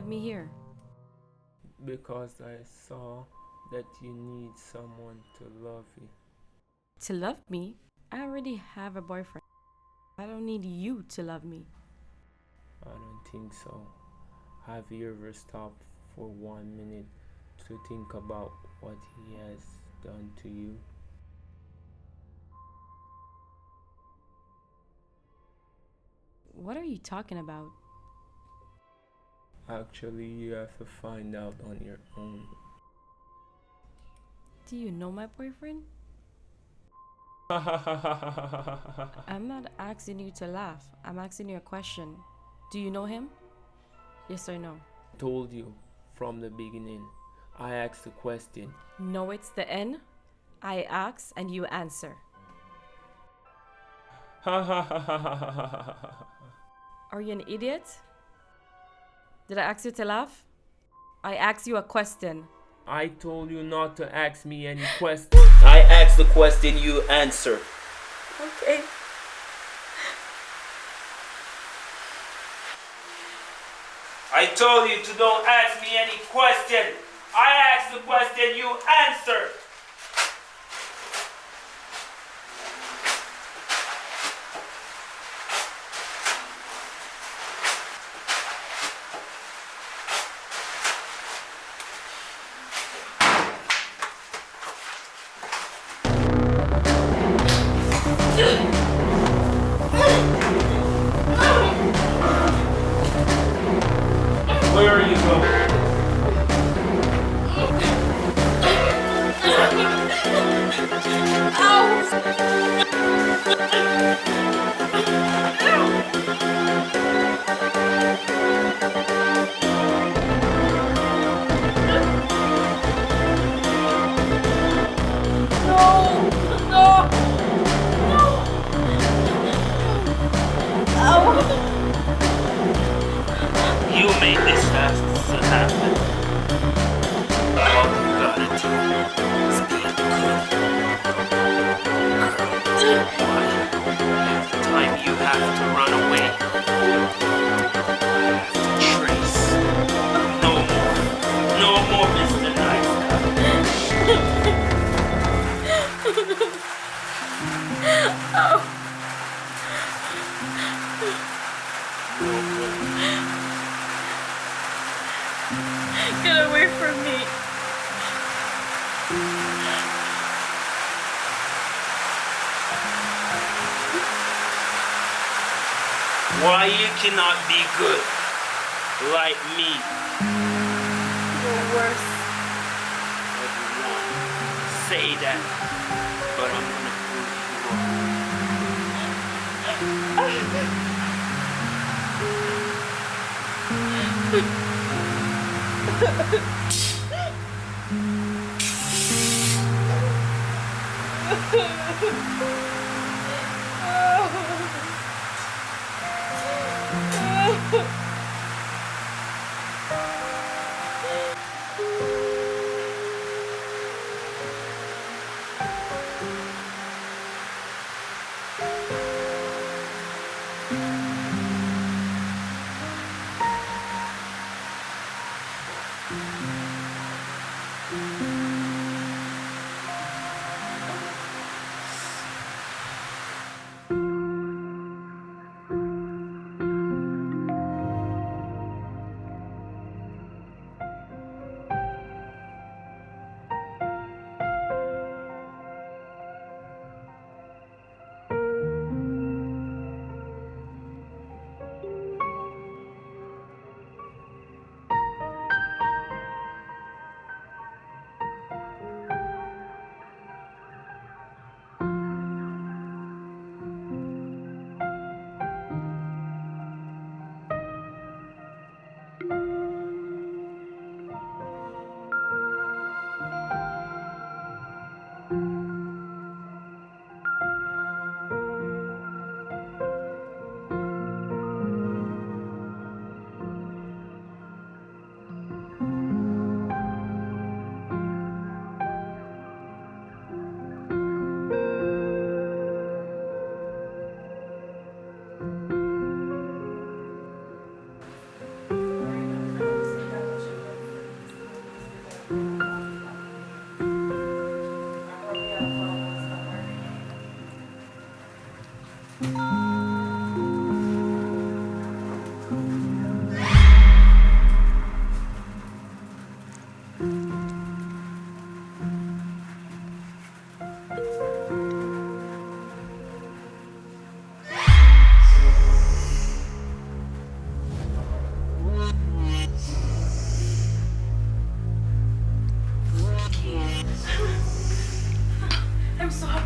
have me here? Because I saw that you need someone to love you. To love me? I already have a boyfriend. I don't need you to love me. I don't think so. Have you ever stopped for 1 minute to think about what he has done to you? What are you talking about? Actually, you have to find out on your own. Do you know my boyfriend? I'm not asking you to laugh. I'm asking you a question. Do you know him? Yes or no? Told you from the beginning. I asked the question. No, it's the N. I ask and you answer. Are you an idiot? Did I ask you to laugh? I asked you a question. I told you not to ask me any questions. I asked the question, you answer. Okay. I told you to don't ask me any question. I asked the question, you answer. Where are you going? You made this have to happen. All you gotta do is be good. Girl, why? Every time you have to run away, I have to trace. No more. No more, Mr. Nice Guy. No more. Get away from me. Why you cannot be good like me? You're worse. Everyone say that, but I'm gonna prove you wrong.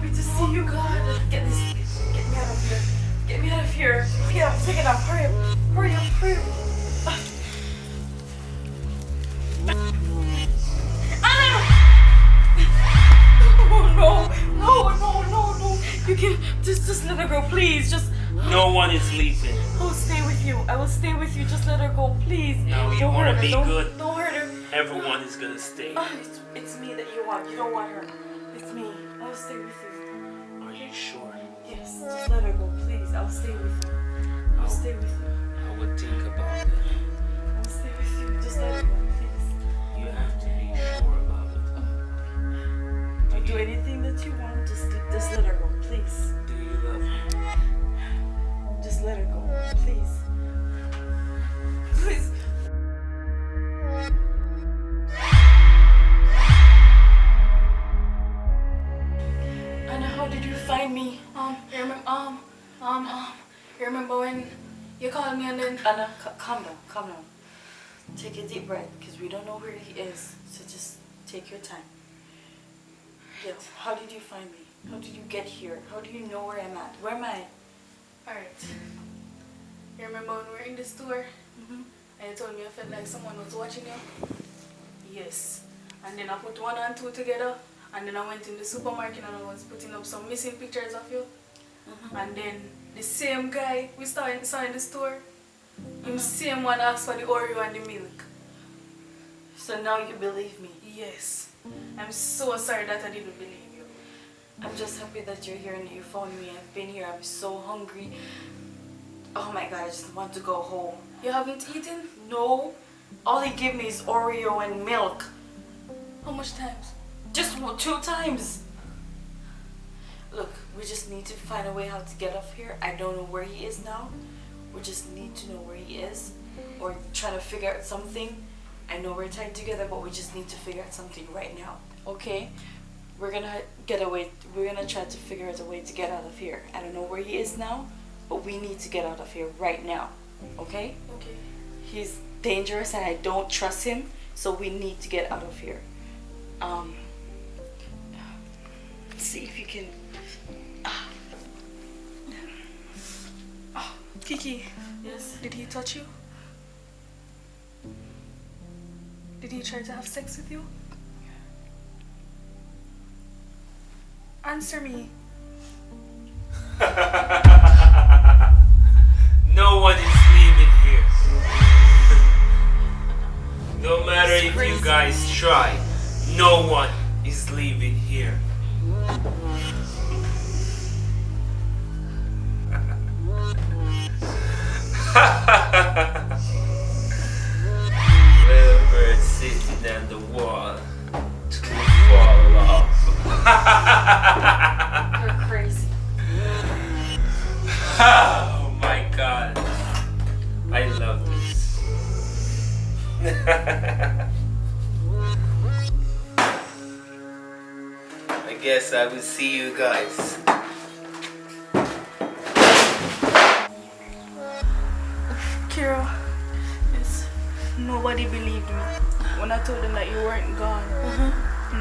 happy to see you. God, get me out of here. Get me out of here. Get up, take it up. Hurry up. Hurry up, hurry up. No. You can just let her go, please. Just. No one is leaving. I will stay with you. I will stay with you. Just let her go, please. No, you don't want hurt to be her. good. Don't hurt her. Everyone is gonna stay. It's me that you want. You don't want her. It's me. I will stay with you. Are you sure? Yes. Just let her go, please. I will stay with you. I will stay with you. I would think about it. I will stay with you. Just let her go, please. You have to be sure about it. I'll do anything that you want. Just let her go, please. Do you love me? Just let her go, please. Please. Anna, how did you find me? You remember when you called me and then... Anna, calm down. Take a deep breath, because we don't know where he is. So just take your time. Yes. How did you find me? How did you get here? How do you know where I'm at? Where am I? Alright. You remember when we were in the store? Mm-hmm. And you told me I felt like someone was watching you? Yes. And then I put 1 and 2 together. And then I went in the supermarket and I was putting up some missing pictures of you. Mm-hmm. And then the same guy we saw in the store, him same one asked for the Oreo and the milk. So now you believe me. Yes. I'm so sorry that I didn't believe you. I'm just happy that you're here and you found me. I've been here. I'm so hungry. Oh my God, I just want to go home. You haven't eaten? No. All he gave me is Oreo and milk. How much times? Just 2 times. Look, we just need to find a way how to get off here. I don't know where he is now. We just need to know where he is. Or trying to figure out something. I know we're tied together, but we just need to figure out something right now. Okay? We're gonna try to figure out a way to get out of here. I don't know where he is now, but we need to get out of here right now. Okay? Okay. He's dangerous and I don't trust him, so we need to get out of here. See if you can. Kiki. Yes. Did he touch you? Did he try to have sex with you? Answer me. No one is leaving here. No matter if you guys try, no one is leaving here. Little bird sitting on the wall to fall off. You're crazy. Oh my God. I love this. I guess I will see you guys. Kira, yes, nobody believed me when I told them that you weren't gone.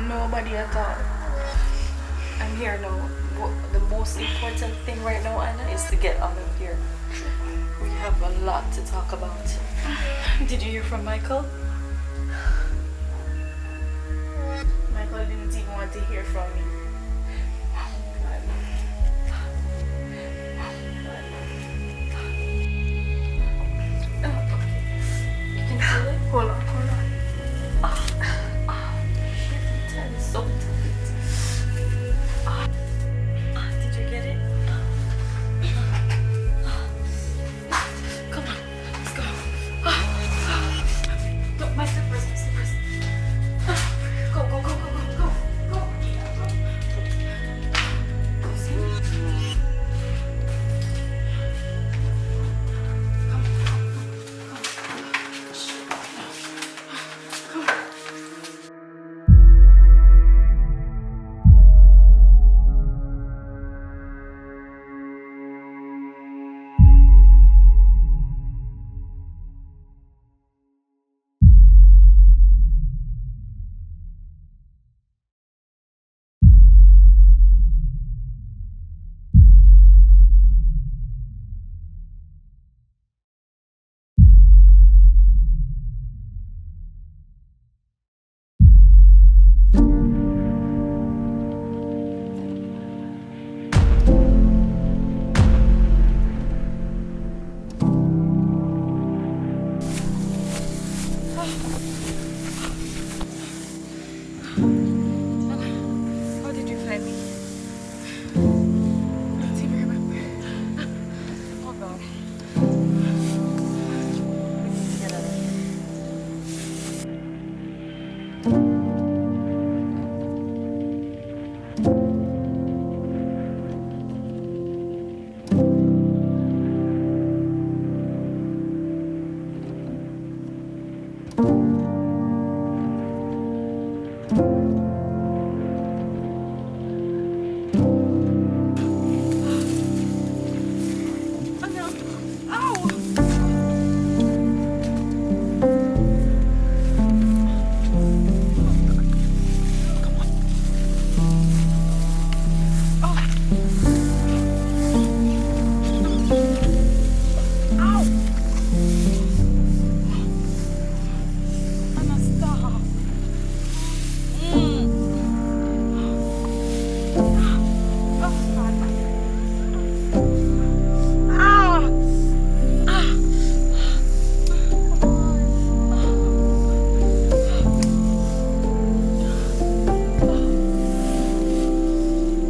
Nobody at all. I'm here now. The most important thing right now, Anna, is to get out of here. We have a lot to talk about. Did you hear from Michael? Michael didn't even want to hear from me. You can feel it? Hold on. Shit, it's so tight. Did you get it? Come on, let's go. Look, my slippers. Go. How did you find me? Don't even remember. Oh God. We need to get out of here.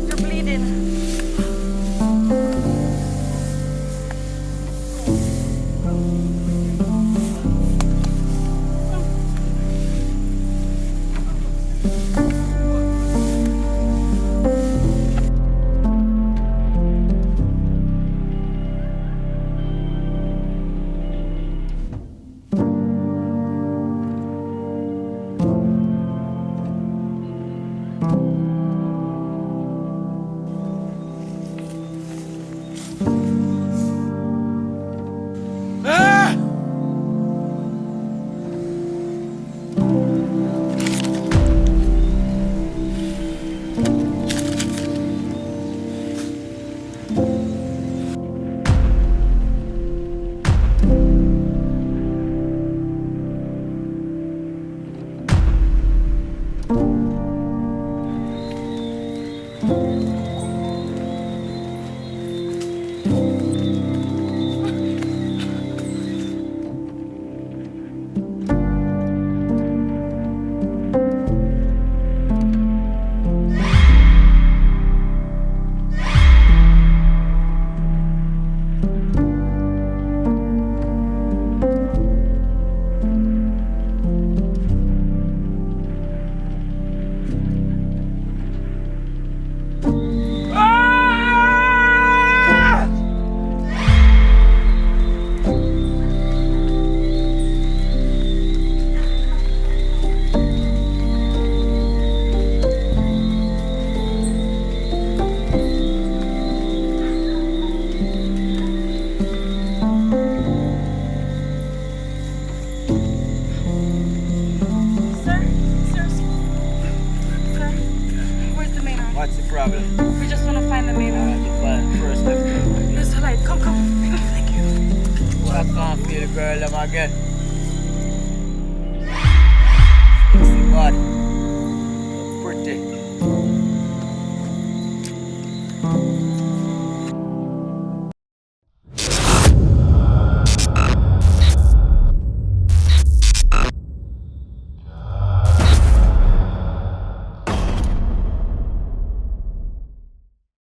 You're bleeding. What's the problem? We just want to find the main one. First left. There's the light. Come, come. Thank you. I can't feel the girl again.